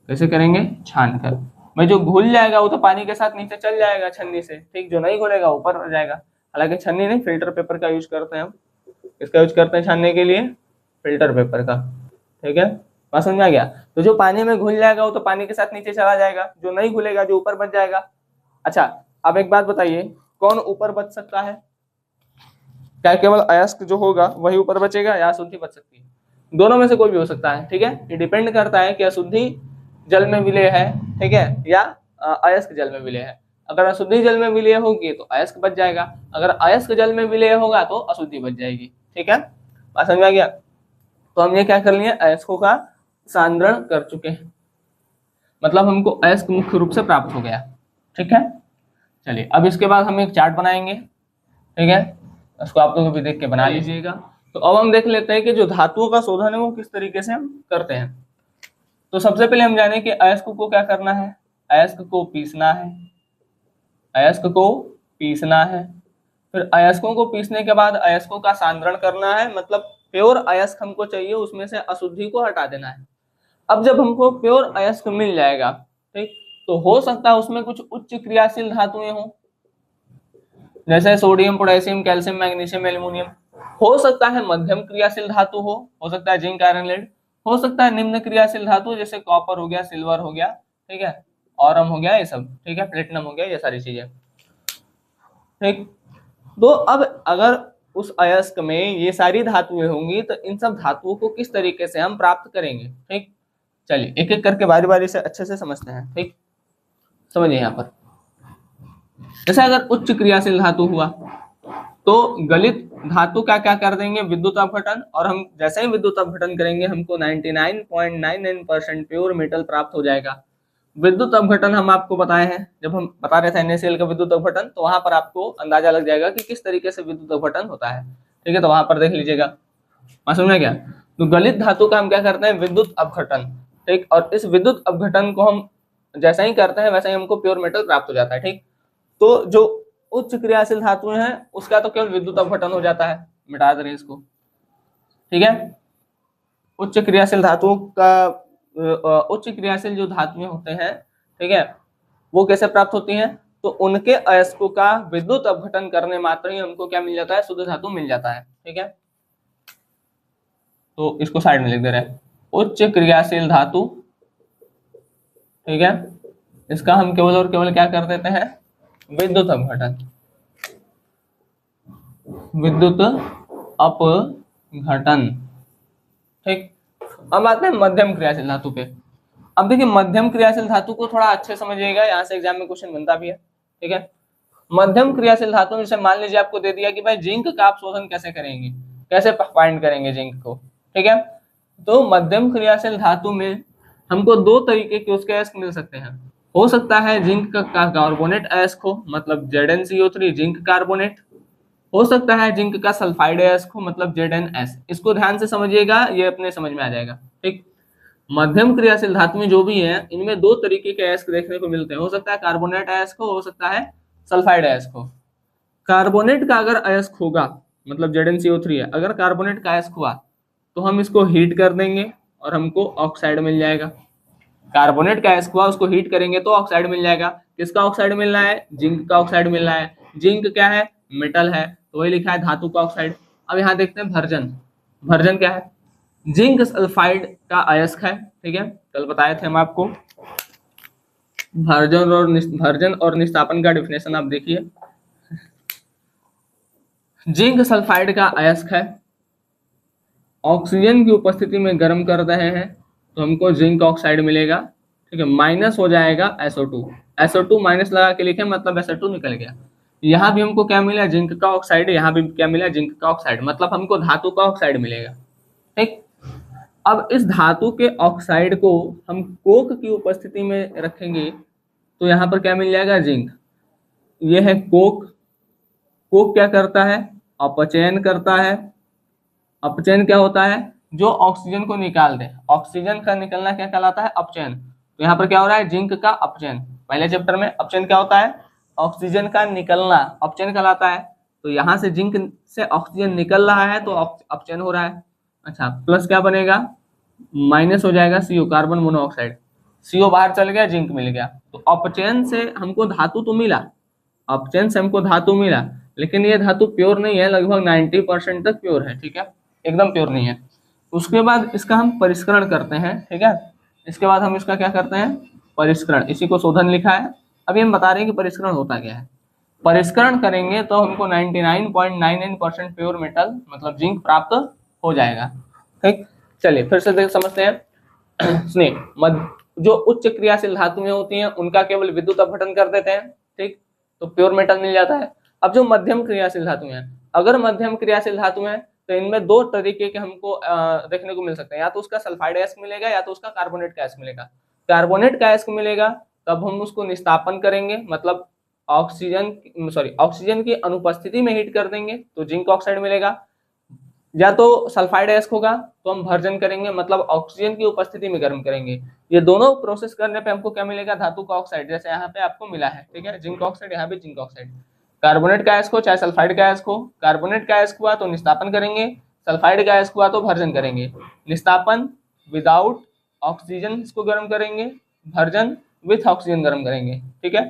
कैसे करेंगे, छान कर। भाई जो घुल जाएगा वो तो पानी के साथ नीचे चल जाएगा छन्नी से, ठीक, जो नहीं घुलेगा ऊपर आ जाएगा। हालांकि छन्नी नहीं, फिल्टर पेपर का यूज करते हैं हम। इसका यूज करते हैं छानने के लिए, फिल्टर पेपर का। ठीक है, बात समझ में आ गया। तो जो पानी में घुल जाएगा वो तो पानी के साथ नीचे चला जाएगा, जो नहीं घुलेगा जो ऊपर बच जाएगा। अच्छा, अब एक बात बताइए, कौन ऊपर बच सकता है, क्या केवल अयस्क जो होगा वही ऊपर बचेगा या अशुद्धि बच सकती है, दोनों में से कोई भी हो सकता है। ठीक है, ये डिपेंड करता है कि अशुद्धि जल में विलय है, ठीक है, या अयस्क जल में विलय है। अगर अशुद्धि जल में विलय होगी तो अयस्क बच जाएगा, अगर अयस्क जल में विलय होगा तो अशुद्धि बच जाएगी। ठीक है, बात समझ में आ गया। तो हम ये क्या कर लिए, अयस्कों का सांद्रण कर चुके हैं, मतलब हमको अयस्क मुख्य रूप से प्राप्त हो गया। ठीक है, चलिए अब इसके बाद हम एक चार्ट बनाएंगे। ठीक है, उसको आप लोग भी देख के बना लीजिएगा। तो अब हम देख लेते हैं कि जो धातुओं का शोधन है वो किस तरीके से हम करते हैं। तो सबसे पहले हम जाने कि अयस्क को क्या करना है, अयस्क को पीसना है, अयस्क को पीसना है। फिर अयस्कों को पीसने के बाद अयस्कों का सांद्रण करना है, मतलब प्योर अयस्क हमको चाहिए, उसमें से अशुद्धि को हटा देना है। अब जब हमको प्योर अयस्क मिल जाएगा, ठीक, तो हो सकता है उसमें कुछ उच्च क्रियाशील धातुएं हो, जैसे sodium, potassium, calcium, magnesium, aluminium. हो सकता है मध्यम क्रियाशील धातु हो सकता है जिंक, आयरन, लेड। हो सकता है निम्न क्रियाशील धातु, जैसे कॉपर हो गया, सिल्वर हो गया, ठीक है, ऑरम हो गया, ये सब। ठीक है, प्लेटिनम हो गया, ये सारी चीजें। ठीक। तो अब अगर उस अयस्क में ये सारी धातुएं होंगी तो इन सब धातुओं को किस तरीके से हम प्राप्त करेंगे। ठीक, चलिए एक एक करके बारी बारी से अच्छे से समझते हैं। ठीक, समझिए यहाँ पर जैसे अगर उच्च क्रियाशील धातु हुआ तो गलित धातु क्या क्या कर देंगे, विद्युत अपघटन, और हम जैसे ही विद्युत अपघटन करेंगे हमको 99.99% प्योर मेटल प्राप्त हो जाएगा। विद्युत अपघटन हम आपको बताए हैं, जब हम बता रहे थे NaCl का विद्युत अपघटन, तो वहां पर आपको अंदाजा लग जाएगा कि किस तरीके से विद्युत अपघटन होता है। ठीक है, तो वहां पर देख लीजिएगा। समझ में क्या, तो गलित धातु का हम क्या करते हैं, विद्युत अपघटन। ठीक, और इस विद्युत अपघटन को हम जैसा ही करते हैं वैसा ही हमको प्योर मेटल प्राप्त हो जाता है। ठीक, तो जो उच्च क्रियाशील धातुएं हैं उसका तो केवल विद्युत अपघटन हो जाता है, मिटा दें इसको। ठीक है, उच्च क्रियाशील धातुओं का उच्च क्रियाशील जो धातुएं होते हैं, ठीक है, वो कैसे प्राप्त होती हैं, तो उनके अयस्कों का विद्युत अपघटन करने मात्र ही हमको क्या मिल जाता है, शुद्ध धातु मिल जाता है। ठीक है, तो इसको साइड में लिख दे रहे हैं, उच्च क्रियाशील धातु। ठीक है, इसका हम केवल और केवल क्या कर देते हैं, विद्युत अपघटन, विद्युत अपघटन। ठीक, अब आते हैं मध्यम क्रियाशील धातु पे। अब देखिए मध्यम क्रियाशील धातु को थोड़ा अच्छे समझिएगा, यहाँ से एग्जाम में क्वेश्चन बनता भी है। ठीक है, मध्यम क्रियाशील धातु जैसे मान लीजिए आपको दे दिया कि भाई जिंक का आप शोधन कैसे करेंगे, कैसे फाइंड करेंगे जिंक को। ठीक है, तो मध्यम क्रियाशील धातु में हमको दो तरीके के उसके अयस्क मिल सकते हैं। हो सकता है जिंक का कार्बोनेट अयस्क हो, मतलब ZnCO3 जिंक कार्बोनेट। हो सकता है जिंक का सल्फाइड अयस्क हो, मतलब ZnS। इसको ध्यान से समझिएगा, ये अपने समझ में आ जाएगा। ठीक, मध्यम क्रियाशील धातु में जो भी है इनमें दो तरीके के अयस्क देखने को मिलते हैं। हो सकता है कार्बोनेट अयस्क हो सकता है सल्फाइड अयस्क हो। कार्बोनेट का अगर अयस्क होगा, मतलब ZnCO3 है, अगर कार्बोनेट का अयस्क हुआ तो हम इसको हीट कर देंगे और हमको ऑक्साइड मिल जाएगा। कार्बोनेट का अयस्क हुआ, उसको हीट करेंगे तो ऑक्साइड मिल जाएगा। किसका ऑक्साइड मिल रहा है, जिंक का ऑक्साइड मिल रहा है। जिंक क्या है, मेटल है, तो वही लिखा है धातु का ऑक्साइड। अब यहाँ देखते हैं भर्जन। भर्जन क्या है, जिंक सल्फाइड का अयस्क है। ठीक है, कल बताए थे हम आपको। भर्जन और निस्तापन का डिफिनेशन आप देखिए। जिंक सल्फाइड का अयस्क है, ऑक्सीजन की उपस्थिति में गर्म कर रहे हैं तो हमको जिंक ऑक्साइड मिलेगा। ठीक है, माइनस हो जाएगा SO2। SO2 माइनस लगा के लिखे, मतलब SO2 निकल गया। यहाँ भी हमको क्या मिला, जिंक का ऑक्साइड, यहाँ भी क्या मिला, जिंक का ऑक्साइड, मतलब हमको धातु का ऑक्साइड मिलेगा। ठीक, अब इस धातु के ऑक्साइड को हम कोक की उपस्थिति में रखेंगे तो यहाँ पर क्या मिल जाएगा, जिंक। ये है कोक। कोक क्या करता है, अपचयन करता है। अपचयन क्या होता है, जो ऑक्सीजन को निकाल दे। ऑक्सीजन का निकलना क्या कहलाता है, अपचयन। तो यहाँ पर क्या हो रहा है, जिंक का अपचयन। पहले चैप्टर में अपचयन क्या होता है, ऑक्सीजन का निकलना, अपचयन कहलाता है। तो यहाँ से जिंक से ऑक्सीजन निकल रहा है तो अपचयन हो रहा है। अच्छा, प्लस क्या बनेगा, माइनस हो जाएगा CO, कार्बन मोनोऑक्साइड। CO बाहर चल गया, जिंक मिल गया। तो अपचयन से हमको धातु तो मिला, अपचयन से हमको धातु मिला, लेकिन ये धातु प्योर नहीं है, लगभग 90% तक प्योर है। ठीक है, एकदम प्योर नहीं है। उसके बाद इसका हम परिष्करण करते हैं। ठीक है, इसके बाद हम इसका क्या करते हैं, परिष्करण, इसी को शोधन लिखा है। अभी हम बता रहे हैं कि परिष्करण होता क्या है। परिष्करण करेंगे तो हमको 99.99% प्योर मेटल, मतलब जिंक प्राप्त हो जाएगा। ठीक, चलिए फिर से देख समझते हैं। सुनिए, जो उच्च क्रियाशील धातुएं होती हैं उनका केवल विद्युत अपघटन कर देते हैं। ठीक, तो प्योर मेटल मिल जाता है। अब जो मध्यम क्रियाशील धातु हैं, अगर मध्यम क्रियाशील धातु हैं तो इनमें दो तरीके के हमको देखने को मिल सकते हैं। या तो उसका सल्फाइड अयस्क मिलेगा या तो उसका कार्बोनेट का अयस्क मिलेगा। कार्बोनेट का अयस्क मिलेगा तब हम उसको निस्तापन करेंगे, मतलब ऑक्सीजन की अनुपस्थिति में हीट कर देंगे तो जिंक ऑक्साइड मिलेगा। या तो सल्फाइड अयस्क होगा तो हम भर्जन करेंगे, मतलब ऑक्सीजन की उपस्थिति में गर्म करेंगे। ये दोनों प्रोसेस करने पे हमको क्या मिलेगा, धातु का ऑक्साइड, जैसे यहाँ पे आपको मिला है। ठीक है, जिंक ऑक्साइड, यहाँ पे जिंक ऑक्साइड। कार्बोनेट का अयस्क हो चाहे सल्फाइड का अयस्क हो, कार्बोनेट का अयस्क हुआ तो निस्तापन करेंगे, सल्फाइड का अयस्क हुआ तो भर्जन करेंगे। निस्तापन विदाउट ऑक्सीजन इसको गर्म करेंगे, भर्जन विथ ऑक्सीजन गर्म करेंगे। ठीक है,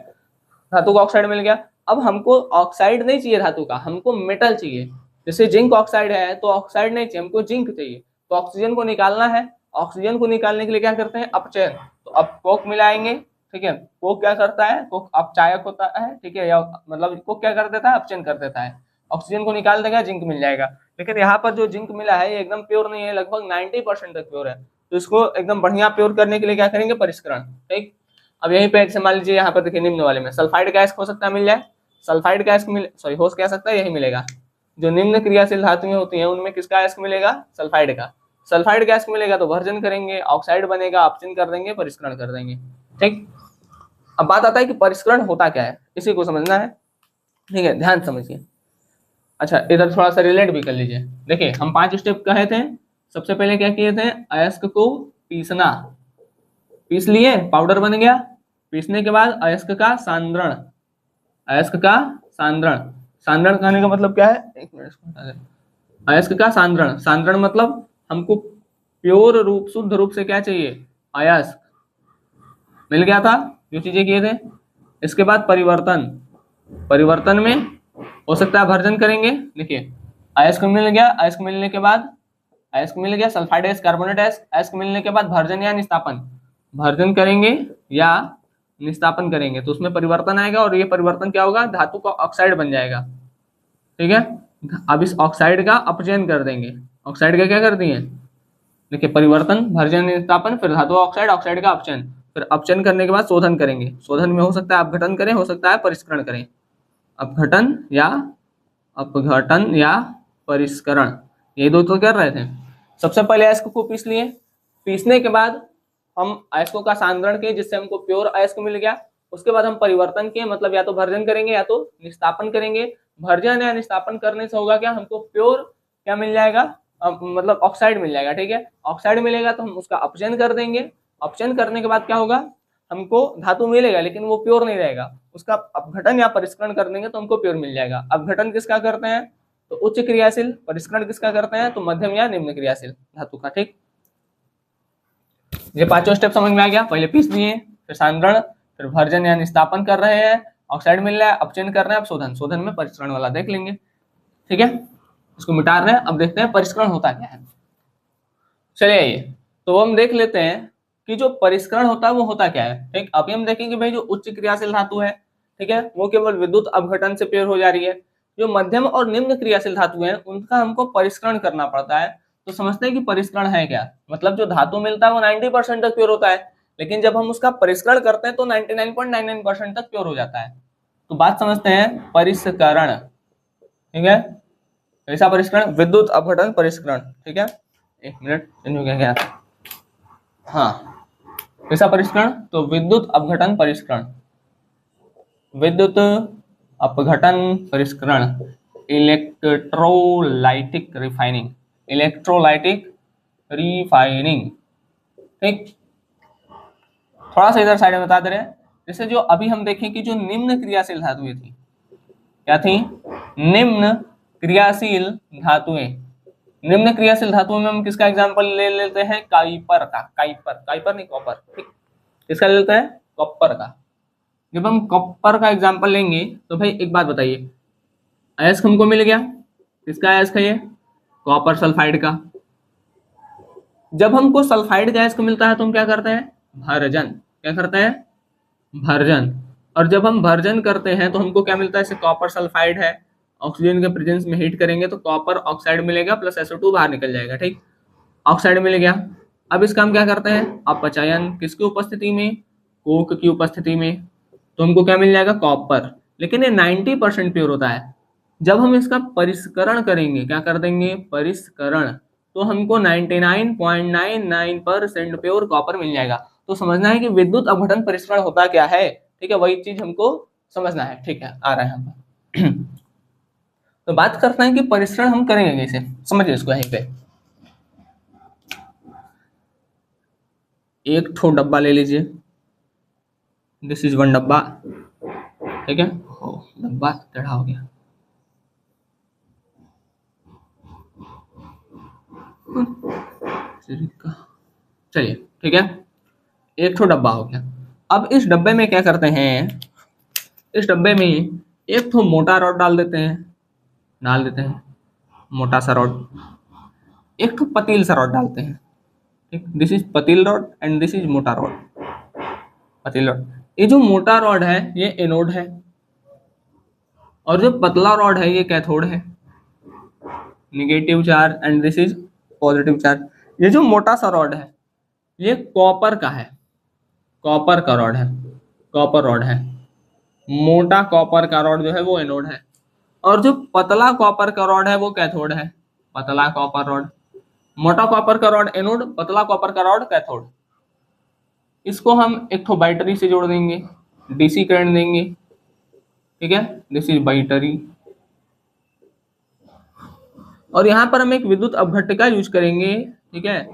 धातु का ऑक्साइड मिल गया। अब हमको ऑक्साइड नहीं चाहिए धातु का, हमको मेटल चाहिए। जैसे जिंक ऑक्साइड है तो ऑक्साइड नहीं चाहिए, हमको जिंक चाहिए। तो ऑक्सीजन को निकालना है, ऑक्सीजन को निकालने के लिए क्या करते हैं, अपचयन। तो अब कोक मिलाएंगे ठीक है। कोक क्या करता है, कोक अपचायक होता है, ठीक है, या मतलब कोक क्या कर देता है, अपचयन कर देता है, ऑक्सीजन को निकाल देगा, जिंक मिल जाएगा। लेकिन यहाँ पर जो जिंक मिला है ये एकदम प्योर नहीं है, लगभग 90% तक प्योर है। तो इसको एकदम बढ़िया प्योर करने के लिए क्या करेंगे, परिष्करण। ठीक, अब यहीं पे एक मान लीजिए यहाँ पर देखिए निम्न वाले में सल्फाइड गैस हो सकता है मिल जाए, सल्फाइड गैस मिल सॉरी हो क्या सकता है, यही मिलेगा। जो निम्न क्रियाशील धातुएं होती हैं उनमें किसका गैस मिलेगा, सल्फाइड का। सल्फाइड गैस मिलेगा तो भर्जन करेंगे, ऑक्साइड बनेगा, अपचयन कर देंगे, परिष्करण कर देंगे। ठीक, अब बात आता है कि परिष्करण होता क्या है, इसी को समझना है। ठीक है, ध्यान समझिए। अच्छा, इधर थोड़ा सा रिलेट भी कर लीजिए। देखिए हम 5 स्टेप कहे थे। सबसे पहले क्या किए थे, अयस्क को पीसना, पीस लिए, पाउडर बन गया। पीसने के बाद अयस्क का सांद्रण, अयस्क का सांद्रण, सांद्रण कहने का मतलब क्या है, एक मिनट इसको हटा दें। अयस्क का सांद्रण, सांद्रण मतलब हमको प्योर रूप, शुद्ध रूप से क्या चाहिए, अयस्क मिल गया था, जो चीजें किए थे। इसके बाद परिवर्तन, परिवर्तन में हो सकता है भर्जन करेंगे। देखिए अयस्क मिल गया, अयस्क मिलने के बाद, अयस्क मिल गया, सल्फाइड अयस्क, कार्बोनेट अयस्क, अयस्क मिलने के बाद भर्जन या निस्तापन, भर्जन करेंगे या निस्तापन करेंगे तो उसमें परिवर्तन आएगा, और ये परिवर्तन क्या होगा, धातु का ऑक्साइड बन जाएगा। ठीक है, अब इस ऑक्साइड का अपचयन कर देंगे, ऑक्साइड का क्या कर दिए, देखिए परिवर्तन, भर्जन, निस्तापन, फिर धातु ऑक्साइड, ऑक्साइड का अपचयन, फिर अपचयन करने के बाद शोधन करेंगे। शोधन में हो सकता है अपघटन करें, हो सकता है परिष्करण करें, अपघटन या अपघटन या परिष्करण, ये दो तो कर रहे थे। सबसे पहले अयस्क को पीस लिए, पीसने के बाद हम अयस्कों का सांद्रण किए जिससे हमको प्योर अयस्क मिल गया। उसके बाद हम परिवर्तन किए, मतलब या तो भर्जन करेंगे या तो निस्तापन करेंगे। भर्जन या निस्तापन करने से होगा क्या, हमको प्योर क्या मिल जाएगा, मतलब ऑक्साइड मिल जाएगा। ठीक है, ऑक्साइड मिलेगा तो हम उसका अपचयन कर देंगे। अपचयन करने के बाद क्या होगा, हमको धातु मिलेगा लेकिन वो प्योर नहीं रहेगा, उसका अपघटन या परिष्करण कर देंगे तो हमको प्योर मिल जाएगा। अपघटन किसका करते हैं, तो उच्च क्रियाशील, परिष्करण किसका करते हैं, तो मध्यम या निम्न क्रियाशील धातु का। ठीक, ये पांचों स्टेप समझ में आ गया। पहले पीस दिए, फिर सांद्रण, फिर भर्जन या निस्तापन कर रहे हैं, ऑक्साइड मिल रहा है, अपचयन कर रहे हैं, अब शोधन, शोधन में परिष्करण वाला देख लेंगे। ठीक है, इसको मिटा रहे हैं, अब देखते हैं परिष्करण होता क्या है। चलिए आइए, तो हम देख लेते हैं कि जो परिष्करण होता है वो होता क्या है। ठीक, अभी हम देखेंगे भाई जो उच्च क्रियाशील धातु है, ठीक है, वो केवल विद्युत अपघटन से प्योर हो जा रही है। जो मध्यम और निम्न क्रियाशील धातु है उनका हमको परिष्करण करना पड़ता है। तो समझते हैं कि परिष्करण है क्या, मतलब जो धातु मिलता है वो 90% तक प्योर होता है, लेकिन जब हम उसका परिष्करण करते हैं तो 99.99% तक प्योर हो जाता है। तो बात समझते हैं परिष्करण। ठीक है, ऐसा परिष्करण, विद्युत अपघटन परिष्करण। ठीक है, एक मिनट चेंज हो गया क्या, हाँ, कैसा परिष्करण, तो विद्युत अपघटन परिष्करण, विद्युत अपघटन परिष्करण, इलेक्ट्रोलाइटिक रिफाइनिंग, इलेक्ट्रोलाइटिक रिफाइनिंग। ठीक, थोड़ा सा इधर साइड में बता दे रहे हैं। जैसे जो अभी हम देखें कि जो निम्न क्रियाशील धातुएं थी, क्या थी, निम्न क्रियाशील धातुएं, निम्न क्रियाशील धातुओं में हम किसका एग्जांपल ले लेते हैं, काइपर का, काइपर, काइपर नहीं कॉपर। ठीक, किसका ले लेते हैं, कॉपर का। जब हम कॉपर का एग्जांपल लेंगे तो भाई एक बात बताइए, अयस्क हमको मिल गया, किसका अयस्क है ये, कॉपर सल्फाइड का। जब हमको सल्फाइड का अयस्क मिलता है तो हम क्या करते हैं, भर्जन, क्या करते हैं, भर्जन। और जब हम भर्जन करते हैं तो हमको क्या मिलता है, जैसे कॉपर सल्फाइड है, ऑक्सीजन के प्रेजेंस में हीट करेंगे तो कॉपर ऑक्साइड मिलेगा प्लस SO2 बाहर निकल जाएगा। ठीक, ऑक्साइड मिल गया। अब इसका हम क्या करते हैं, अपचयन, किसकी उपस्थिति में, कोक की उपस्थिति में, तो हमको क्या मिल जाएगा, कॉपर। लेकिन ये 90% प्योर होता है। जब हम इसका परिष्करण करेंगे, क्या कर देंगे, परिष्करण, तो हमको 99.99% प्योर कॉपर मिल जाएगा। तो समझना है कि विद्युत अपघटन परिष्करण होता क्या है। ठीक है, वही चीज हमको समझना है। ठीक है, आ रहा है हम तो बात करते हैं कि परिष्करण हम करेंगे कैसे, समझिए इसको यहीं पे। एक ठो डब्बा ले लीजिए, दिस इज वन डब्बा। ठीक है, डब्बा टेढ़ा हो गया, चलिए ठीक है, एक ठो डब्बा हो गया। अब इस डब्बे में क्या करते हैं, इस डब्बे में एक ठो मोटा रॉड डाल देते हैं, डाल देते हैं मोटा सा रॉड, एक ठो पतली सा रॉड डालते हैं। ठीक, दिस इज पतली रॉड एंड दिस इज मोटा रॉड, पतली रॉड। ये जो मोटा रॉड है ये एनोड है, और जो पतला रॉड है ये कैथोड है। Negative charge and this is positive charge. ये जो मोटा सा रॉड है ये कॉपर का है, कॉपर का रॉड है, कॉपर रॉड है। मोटा कॉपर का रॉड जो है वो एनोड है, और जो पतला कॉपर का रॉड है वो कैथोड है। पतला कॉपर रॉड, मोटा कॉपर का रॉड एनोड, पतला कॉपर का रॉड कैथोड। इसको हम एक तो बैटरी से जोड़ देंगे, डीसी करंट देंगे, ठीक है, दिस इज बैटरी। और यहाँ पर हम एक विद्युत अपघट्य यूज करेंगे, ठीक है,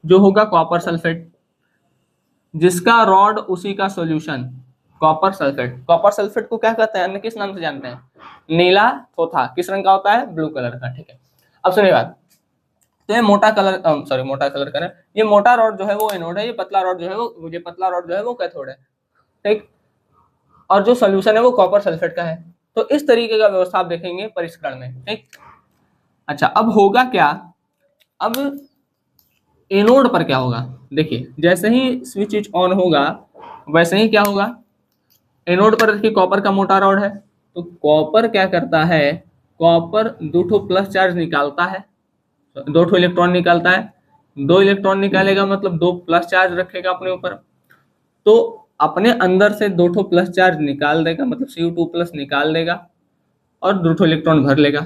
जो होगा कॉपर सल्फेट, जिसका रॉड उसी का solution copper sulphate. Copper sulphate को क्या कहते हैं, अन्य किस नाम से जानते हैं, नीला थोथा। किस रंग का होता है, ब्लू कलर का, ठीक है। अब सुनिए बात, तो ये मोटा कलर मोटा कलर का, ये मोटा रॉड जो है वो एनोड है, ये पतला रॉड जो है वो, ये पतला रॉड जो है वो कैथोड है, ठीक। और जो सोल्यूशन है वो कॉपर सल्फेट का है। तो इस तरीके का व्यवस्था आप देखेंगे परिष्करण में, ठीक। अच्छा, अब होगा क्या, अब एनोड पर क्या होगा, देखिए जैसे ही स्विच ऑन होगा वैसे ही क्या होगा, एनोड पर देखिए कॉपर का मोटा रॉड है, तो कॉपर क्या करता है, कॉपर दो ठो प्लस चार्ज निकालता है, दो ठो इलेक्ट्रॉन निकालता है। दो इलेक्ट्रॉन निकालेगा मतलब दो प्लस चार्ज रखेगा अपने ऊपर, तो अपने अंदर से दो ठो प्लस चार्ज निकाल देगा, मतलब Cu2 प्लस निकाल देगा और दो ठो इलेक्ट्रॉन भर लेगा।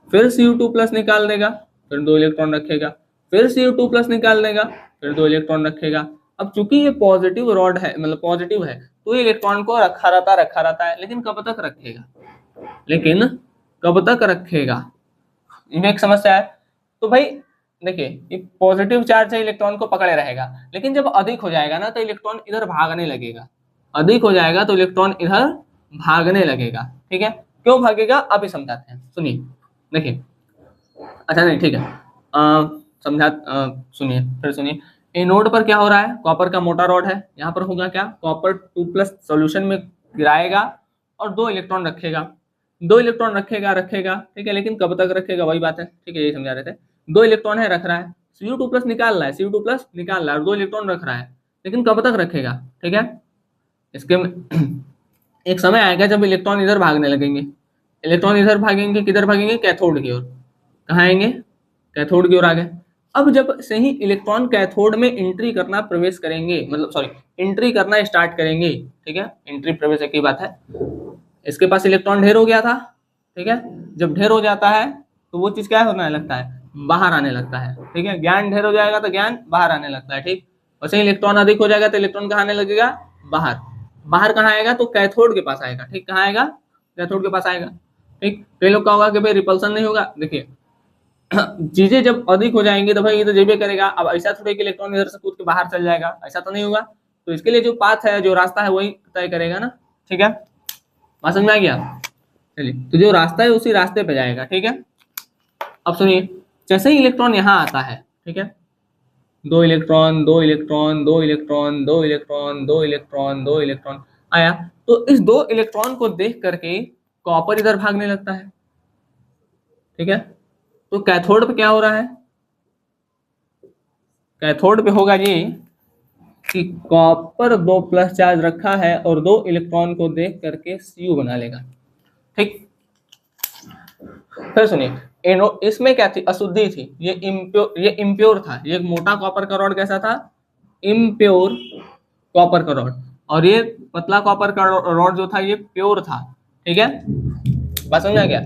फिर Cu2 प्लस निकाल देगा, फिर दो इलेक्ट्रॉन रखेगा, फिर Cu2 प्लस निकाल देगा, फिर दो इलेक्ट्रॉन रखेगा। अब चूंकि ये पॉजिटिव रॉड है, मतलब पॉजिटिव है, तो ये इलेक्ट्रॉन को रखा रहता है, लेकिन कब तक रखेगा, लेकिन कब तक रखेगा, इनमें एक समस्या है। तो भाई देखिए, ये पॉजिटिव चार्ज है, इलेक्ट्रॉन को पकड़े रहेगा, लेकिन जब अधिक हो जाएगा ना तो इलेक्ट्रॉन इधर भागने लगेगा। अधिक हो जाएगा तो इलेक्ट्रॉन इधर भागने लगेगा, ठीक है। क्यों भागेगा अभी समझाते हैं, सुनिए, देखिए। अच्छा नहीं, ठीक है, समझा, सुनिए, फिर सुनिए। एनोड पर क्या हो रहा है, कॉपर का मोटा रॉड है, यहाँ पर होगा क्या, कॉपर 2 प्लस सोल्यूशन में गिराएगा और दो इलेक्ट्रॉन रखेगा, दो इलेक्ट्रॉन रखेगा रखेगा, ठीक है, लेकिन कब तक रखेगा वही बात है, ठीक है, यही समझा रहे थे। दो इलेक्ट्रॉन है, रख रहा है, Cu2 प्लस निकाल रहा है, Cu2 प्लस निकाल रहा है और दो इलेक्ट्रॉन रख रहा है, लेकिन कब तक रखेगा, ठीक है। इसके एक समय आएगा जब इलेक्ट्रॉन इधर भागने लगेंगे, इलेक्ट्रॉन इधर भागेंगे, किधर भागेंगे, कैथोड की ओर। कहाँ आएंगे, कैथोड की ओर आ गए। अब जब से ही इलेक्ट्रॉन कैथोड में एंट्री करना प्रवेश करेंगे, मतलब सॉरी एंट्री करना स्टार्ट करेंगे, ठीक है, एंट्री प्रवेश एक ही बात है। इसके पास इलेक्ट्रॉन ढेर हो गया था, ठीक है, जब ढेर हो जाता है तो वो चीज क्या होने लगता है, बाहर आने लगता है, ठीक है। ज्ञान ढेर हो जाएगा तो ज्ञान बाहर आने लगता है, ठीक। वैसे इलेक्ट्रॉन अधिक हो जाएगा तो इलेक्ट्रॉन कहाँ आने लगेगा, बाहर। बाहर कहाँ आएगा, तो कैथोड के पास आएगा, ठीक, कहाँ आएगा, कैथोड के पास आएगा, ठीक। कई लोग का होगा कि भाई रिपल्सन नहीं होगा, देखिए चीजें जब अधिक हो जाएंगी तो भाई ये तो जेबे करेगा। अब ऐसा थोड़ी कि इलेक्ट्रॉन इधर से कूद के बाहर चल जाएगा, ऐसा तो नहीं होगा। तो इसके लिए जो पाथ है, जो रास्ता है वही तय करेगा ना, ठीक है, बात समझ में आ गया। चलिए, तो जो रास्ता है उसी रास्ते पे जाएगा, ठीक है। अब सुनिए, जैसे ही इलेक्ट्रॉन यहाँ आता है, ठीक है, दो इलेक्ट्रॉन दो इलेक्ट्रॉन दो इलेक्ट्रॉन दो इलेक्ट्रॉन दो इलेक्ट्रॉन दो इलेक्ट्रॉन आया, तो इस दो इलेक्ट्रॉन को देख करके कॉपर इधर भागने लगता है, ठीक है। तो कैथोड पे क्या हो रहा है, कैथोड पे होगा ये कि कॉपर दो प्लस चार्ज रखा है और दो इलेक्ट्रॉन को देख करके Cu बना लेगा, ठीक। फिर सुनिए, इसमें क्या थी, अशुद्धि थी, ये इम्प्योर था, ये मोटा कॉपर का रॉड कैसा था, इम्प्योर कॉपर का रॉड, और ये पतला कॉपर का रॉड जो था ये प्योर था, ठीक है, बात समझ आ गया।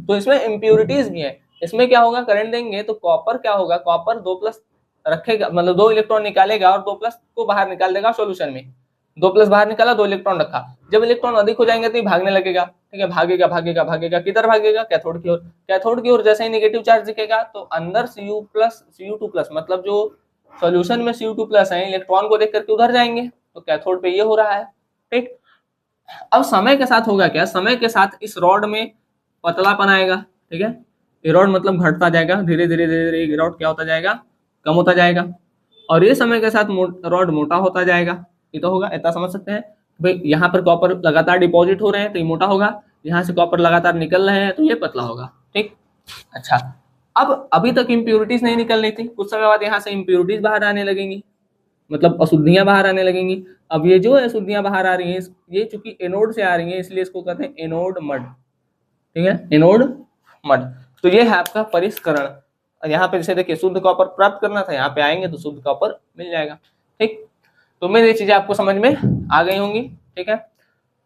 तो इसमें इम्प्योरिटीज भी है, इसमें क्या होगा, करंट देंगे तो कॉपर क्या होगा, कॉपर दो प्लस रखेगा, मतलब दो इलेक्ट्रॉन निकालेगा और दो प्लस को बाहर निकाल देगा सॉल्यूशन में। दो प्लस बाहर निकाला, दो इलेक्ट्रॉन रखा, जब इलेक्ट्रॉन अधिक हो जाएंगे तो ये भागने लगेगा, ठीक है, भागेगा भागेगा भागेगा, किधर भागेगा, कैथोड की ओर। कैथोड की ओर जैसे ही नेगेटिव चार्ज दिखेगा तो अंदर Cu2 प्लस, मतलब जो सॉल्यूशन में Cu2 प्लस है, इलेक्ट्रॉन को देख करके उधर जाएंगे, तो कैथोड पे ये हो रहा है, ठीक। अब समय के साथ होगा क्या, समय के साथ इस रॉड में पतलापन आएगा, ठीक है, ये रॉड मतलब घटता जाएगा, धीरे धीरे धीरे धीरे ये रॉड क्या होता जाएगा, कम होता जाएगा, और ये समय के साथ रॉड मोटा होता जाएगा, ये तो होगा, इतना समझ सकते हैं भाई। यहाँ पर कॉपर लगातार डिपॉजिट हो रहे हैं तो ये मोटा होगा, यहाँ से कॉपर लगातार निकल रहे हैं तो ये पतला होगा, ठीक। अच्छा, अब अभी तक इम्प्योरिटीज नहीं निकल रही थी, कुछ समय बाद यहाँ से इम्प्योरिटीज बाहर आने लगेंगी, मतलब अशुद्धियां बाहर आने लगेंगी। अब ये जो अशुद्धियां बाहर आ रही हैं, ये चूंकि एनोड से आ रही हैं, इसलिए इसको कहते हैं एनोड मड। ठीक है, एनोड मड। तो ये है आपका परिष्करण। यहाँ पे जैसे देखिए शुद्ध कॉपर प्राप्त करना था, यहाँ पे आएंगे तो शुद्ध कॉपर मिल जाएगा। ठीक, तो मेरी ये चीजें आपको समझ में आ गई होंगी। ठीक है,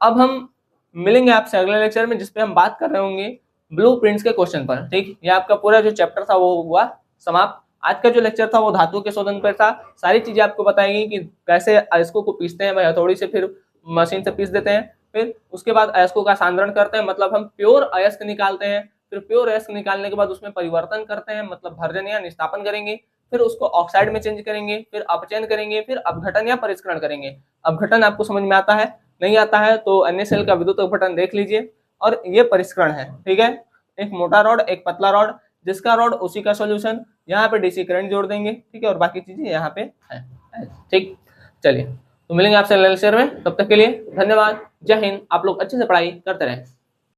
अब हम मिलेंगे आपसे अगले लेक्चर में, जिसपे हम बात कर रहे होंगे ब्लूप्रिंट्स के क्वेश्चन पर। ठीक, ये आपका पूरा जो चैप्टर था वो हुआ समाप्त। आज का जो लेक्चर था वो धातु के शोधन पर था। सारी चीजें आपको बताएंगी कि कैसे अयस्कों को पीसते हैं भाई हथौड़ी से, फिर मशीन से पीस देते हैं, फिर उसके बाद अयस्कों का सांद्रण करते हैं, मतलब हम प्योर अयस्क निकालते हैं। फिर प्योर अयस्क निकालने के बाद उसमें परिवर्तन करते हैं, मतलब भर्जन या निस्तापन करेंगे। फिर उसको ऑक्साइड में चेंज करेंगे, फिर अपचयन करेंगे, फिर अपघटन या परिष्करण करेंगे। अपघटन आपको समझ में आता है? नहीं आता है तो NaCl का विद्युत अपघटन देख लीजिए। और ये परिष्करण है। ठीक है, एक मोटा रॉड, एक पतला रॉड, जिसका रॉड उसी का सॉल्यूशन, यहाँ पे डीसी करंट जोड़ देंगे। ठीक है, और बाकी चीजें यहाँ पे है। ठीक, चलिए तो मिलेंगे आपसे अगले लेक्चर में, तब तक के लिए धन्यवाद। जय हिंद। आप लोग अच्छे से पढ़ाई करते रहें।